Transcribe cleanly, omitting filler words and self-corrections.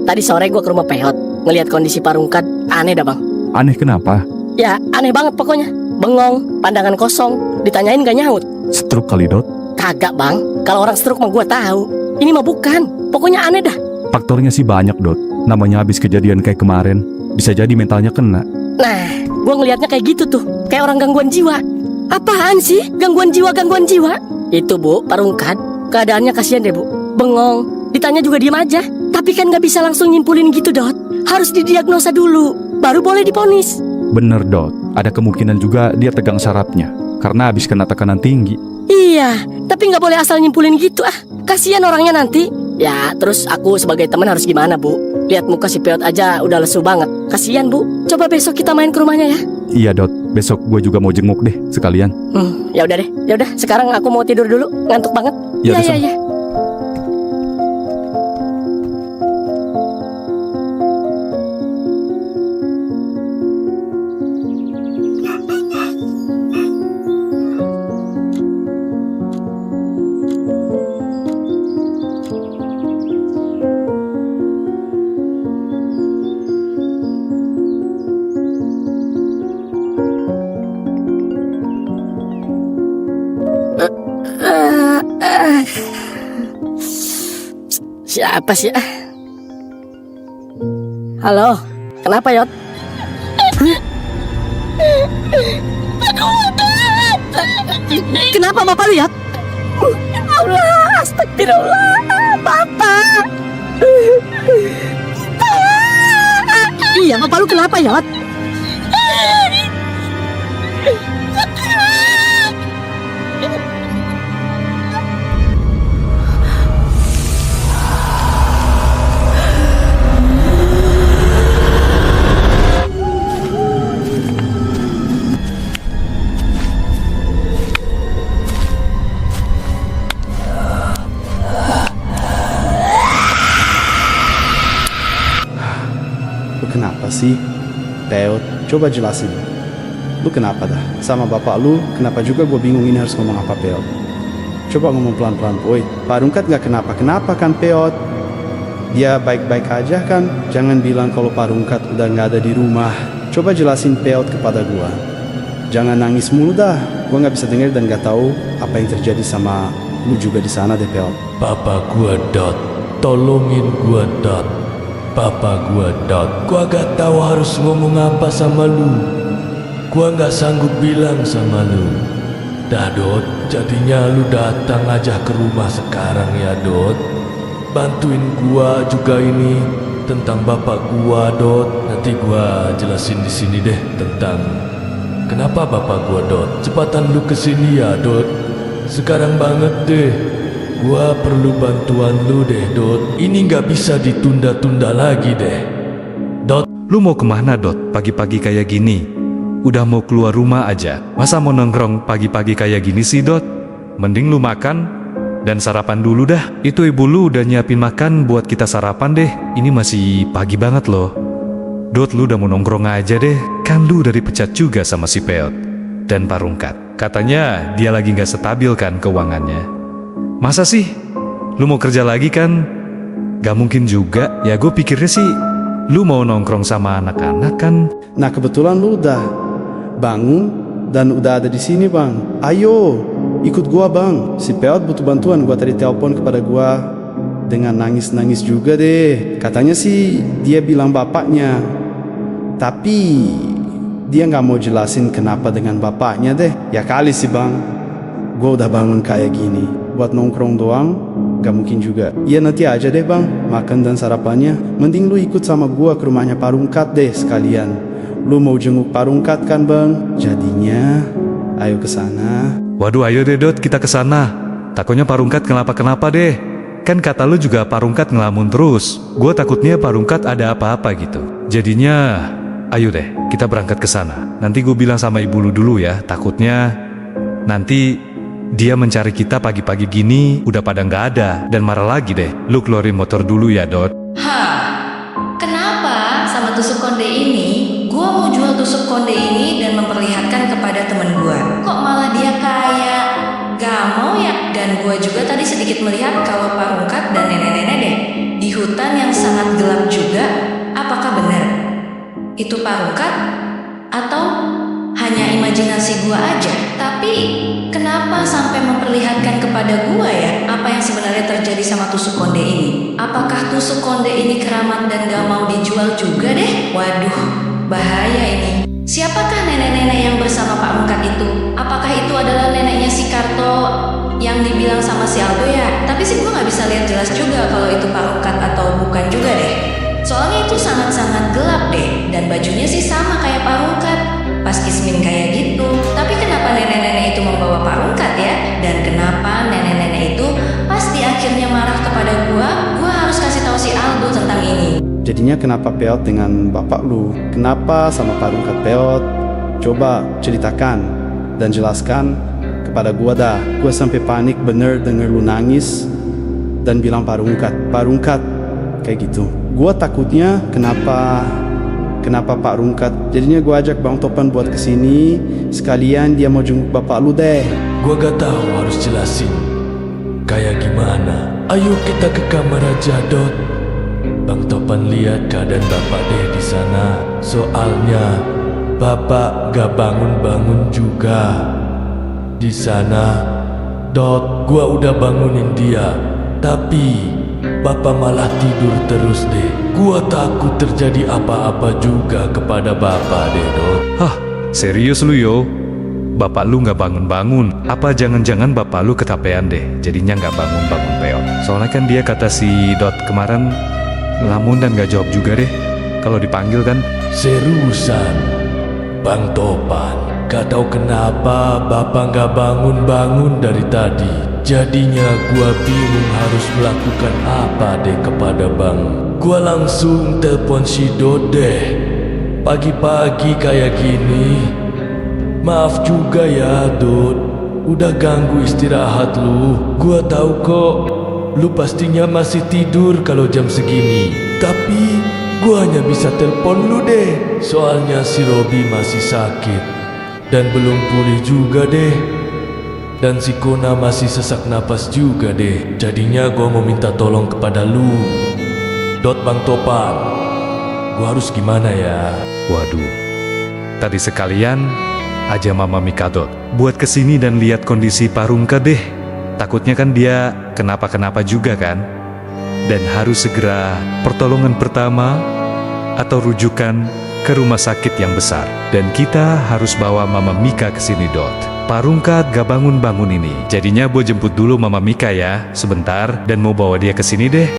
tadi sore gue ke rumah Peot, ngelihat kondisi Parungkat aneh dah bang. Aneh kenapa? Ya aneh banget pokoknya. Bengong, pandangan kosong, ditanyain gak nyaut. Stroke kali, Dot. Kagak bang, kalau orang stroke mah gue tahu. Ini mah bukan, pokoknya aneh dah. Faktornya sih banyak, Dot. Namanya habis kejadian kayak kemarin, bisa jadi mentalnya kena. Nah, gue ngelihatnya kayak gitu tuh, kayak orang gangguan jiwa. Apaan sih gangguan jiwa? Itu bu, Parungkat, keadaannya kasihan deh bu. Bengong, ditanya juga diem aja. Tapi kan gak bisa langsung nyimpulin gitu Dot. Harus didiagnosa dulu, baru boleh diponis. Bener, Dot. Ada kemungkinan juga dia tegang sarafnya, karena habis kena tekanan tinggi. Iya, tapi gak boleh asal nyimpulin gitu ah. Kasihan orangnya nanti. Ya, terus aku sebagai teman harus gimana bu? Lihat muka si Peot aja udah lesu banget. Kasihan bu, coba besok kita main ke rumahnya ya. Iya, Dot. Besok gue juga mau jenguk deh sekalian. Ya udah deh. Ya udah, sekarang aku mau tidur dulu. Ngantuk banget. Ya, ya. Siapa sih? Halo, kenapa Yot? Kenapa Bapak lu Yot? Allah, astagfirullah, Bapak. Iya, Bapak lu kenapa Yot? Lu kenapa sih? Peot, coba jelasin. Lu kenapa dah? Sama bapak lu, kenapa juga gue bingung ini harus ngomong apa Peot? Coba ngomong pelan-pelan. Woi, Parungkat gak kenapa-kenapa kan Peot? Dia baik-baik aja kan? Jangan bilang kalau Parungkat udah gak ada di rumah. Coba jelasin Peot kepada gue. Jangan nangis mulu dah. Gue gak bisa denger dan gak tahu apa yang terjadi sama lu juga di sana deh Peot. Papa gua Dot, tolongin gua Dot. Papa gua Dot, gua gak tahu harus ngomong apa sama lu. Gua gak sanggup bilang sama lu. Dah Dot, jadinya lu datang aja ke rumah sekarang ya Dot. Bantuin gua juga ini tentang bapak gua Dot. Nanti gua jelasin di sini deh tentang kenapa bapak gua Dot. Cepatan lu kesini ya Dot. Sekarang banget deh. Gua perlu bantuan lu deh, Dot. Ini gak bisa ditunda-tunda lagi deh. Dot, lu mau kemana, Dot? Pagi-pagi kayak gini. Udah mau keluar rumah aja. Masa mau nongkrong pagi-pagi kayak gini sih, Dot? Mending lu makan dan sarapan dulu dah. Itu ibu lu udah nyiapin makan buat kita sarapan deh. Ini masih pagi banget loh. Dot, lu udah mau nongkrong aja deh. Kan lu udah dipecat juga sama si Peot dan Parungkat. Katanya dia lagi gak stabil kan keuangannya. Masa sih? Lu mau kerja lagi kan? Gak mungkin juga. Ya gue pikirnya sih lu mau nongkrong sama anak-anak kan? Nah kebetulan lu udah bangun dan udah ada di sini bang. Ayo ikut gua bang. Si Peot butuh bantuan. Gua tadi telepon kepada gua dengan nangis-nangis juga deh. Katanya sih dia bilang bapaknya, tapi dia nggak mau jelasin kenapa dengan bapaknya deh. Ya kali sih bang. Gua udah bangun kayak gini buat nongkrong doang, gak mungkin juga. Iya nanti aja deh bang, makan dan sarapannya. Mending lu ikut sama gua ke rumahnya Parungkat deh sekalian. Lu mau jenguk Parungkat kan bang? Jadinya, ayo ke sana. Waduh, ayo deh Dot, kita ke sana. Takutnya Parungkat kenapa-kenapa deh. Kan kata lu juga Parungkat ngelamun terus. Gua takutnya Parungkat ada apa-apa gitu. Jadinya, ayo deh, kita berangkat ke sana. Nanti gue bilang sama ibu lu dulu ya. Takutnya nanti dia mencari kita pagi-pagi gini udah pada nggak ada dan marah lagi deh. Lu keluarin motor dulu ya Dot. Kenapa sama tusuk konde ini? Gua mau jual tusuk konde ini dan memperlihatkan kepada temen gua. Kok malah dia kayak gak mau ya Dan gua juga tadi sedikit melihat kalau Pak Rungkat dan nenek-nenek deh di hutan yang sangat gelap juga. Apakah benar itu Pak Rungkat atau hanya imajinasi gua aja? Tapi kenapa sampai memperlihatkan kepada gua ya apa yang sebenarnya terjadi sama tusuk konde ini? Apakah tusuk konde ini keramat dan gak mau dijual juga deh? Waduh, bahaya ini. Siapakah nenek-nenek yang bersama Pak Rungkat itu? Apakah itu adalah neneknya si Karto yang dibilang sama si Aldo ya? Tapi sih gua gak bisa lihat jelas juga kalau itu Pak Rungkat atau bukan juga deh. Soalnya itu sangat-sangat gelap deh. Dan bajunya sih sama kayak Pak Rungkat, pas Kismin kayak gitu. Tapi kenapa nenek-nenek itu membawa Pak Rungkat ya? Dan kenapa nenek-nenek itu pasti akhirnya marah kepada gua harus kasih tahu si Aldo tentang ini. Jadinya kenapa Peot dengan bapak lu? Kenapa sama Pak Rungkat Peot? Coba ceritakan dan jelaskan kepada gua dah. Gua sampai panik bener denger lu nangis dan bilang Pak Rungkat kayak gitu. Gua takutnya kenapa Pak Rungkat. Jadinya gua ajak Bang Topan buat kesini sekalian dia mau jenguk bapak lu deh. Gua gak tahu harus jelasin kayak gimana. Ayo kita ke kamar aja, Dot. Bang Topan lihat keadaan bapak deh di sana. Soalnya bapak gak bangun-bangun juga di sana. Dot, gua udah bangunin dia, tapi bapak malah tidur terus deh. Gua takut terjadi apa-apa juga kepada bapak deh, Dot. Hah, serius lu yo? Bapak lu nggak bangun-bangun? Apa jangan-jangan bapak lu ketapean deh, jadinya nggak bangun-bangun Peot? Soalnya kan dia kata si Dot kemarin ngelamun dan nggak jawab juga deh kalau dipanggil kan. Seriusan, Bang Topan, gak tahu kenapa bapak gak bangun-bangun dari tadi. Jadinya gua bingung harus melakukan apa deh kepada bang. Gua langsung telepon si Dot deh. Pagi-pagi kayak gini. Maaf juga ya Dot, udah ganggu istirahat lu. Gua tahu kok lu pastinya masih tidur kalau jam segini. Tapi gua hanya bisa telepon lu deh, soalnya si Robi masih sakit dan belum pulih juga deh. Dan si Kona masih sesak napas juga deh. Jadinya gua mau minta tolong kepada lu, Dot Bang Topan. Gua harus gimana ya? Waduh, tadi sekalian aja Mama Mika Dot buat kesini dan lihat kondisi Pak Rungkat deh. Takutnya kan dia kenapa-kenapa juga kan. Dan harus segera pertolongan pertama atau rujukan ke rumah sakit yang besar. Dan kita harus bawa Mama Mika ke sini, Dot. Pak Rungkat gak bangun-bangun ini. Jadinya Bo jemput dulu Mama Mika ya, sebentar, dan mau bawa dia ke sini deh.